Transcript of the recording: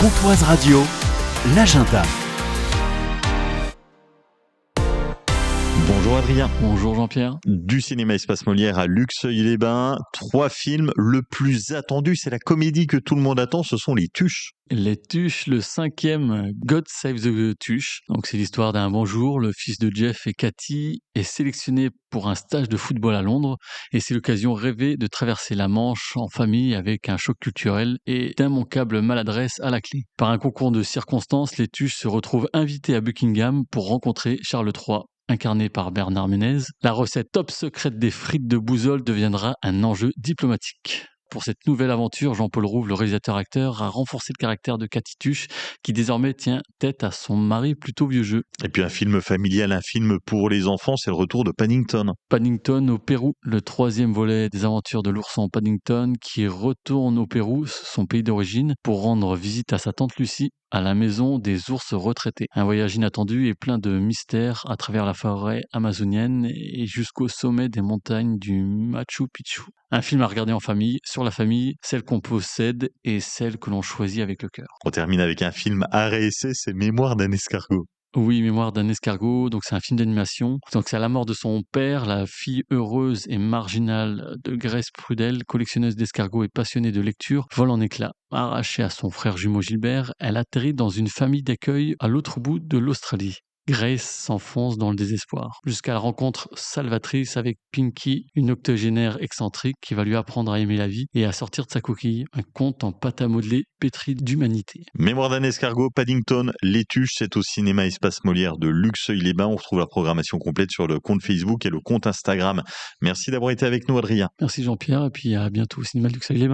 Pontoise Radio, l'agenda. Bonjour Adrien. Bonjour Jean-Pierre. Du cinéma Espace Molière à Luxeuil-les-Bains, 3 films. Le plus attendu, c'est la comédie que tout le monde attend, ce sont Les Tuches. Les Tuches, le 5e God Save the Tuche. Donc c'est l'histoire d'un bonjour, le fils de Jeff et Cathy est sélectionné pour un stage de football à Londres et c'est l'occasion rêvée de traverser la Manche en famille avec un choc culturel et d'immanquables maladresses à la clé. Par un concours de circonstances, les Tuches se retrouvent invités à Buckingham pour rencontrer Charles III. Incarné par Bernard Ménez, la recette top secrète des frites de boussole deviendra un enjeu diplomatique. Pour cette nouvelle aventure, Jean-Paul Rouve, le réalisateur-acteur, a renforcé le caractère de Cathy Tuche, qui désormais tient tête à son mari plutôt vieux jeu. Et puis un film familial, un film pour les enfants, c'est le retour de Paddington. Paddington au Pérou, le 3e volet des aventures de l'ourson Paddington, qui retourne au Pérou, son pays d'origine, pour rendre visite à sa tante Lucie, à la maison des ours retraités. Un voyage inattendu et plein de mystères à travers la forêt amazonienne et jusqu'au sommet des montagnes du Machu Picchu. Un film à regarder en famille, sur la famille, celle qu'on possède et celle que l'on choisit avec le cœur. On termine avec un film art et essai, c'est Mémoire d'un escargot. Oui, Mémoire d'un escargot, donc c'est un film d'animation. Donc c'est à la mort de son père, la fille heureuse et marginale de Grace Prudel, collectionneuse d'escargots et passionnée de lecture, vole en éclats. Arrachée à son frère jumeau Gilbert, elle atterrit dans une famille d'accueil à l'autre bout de l'Australie. Grace s'enfonce dans le désespoir, jusqu'à la rencontre salvatrice avec Pinky, une octogénaire excentrique qui va lui apprendre à aimer la vie et à sortir de sa coquille, un conte en pâte à modeler pétri d'humanité. Mémoire d'un escargot, Paddington, Les Tuches, c'est au cinéma Espace Molière de Luxeuil-les-Bains. On retrouve la programmation complète sur le compte Facebook et le compte Instagram. Merci d'avoir été avec nous Adrien. Merci Jean-Pierre, et puis à bientôt au cinéma Luxeuil-les-Bains.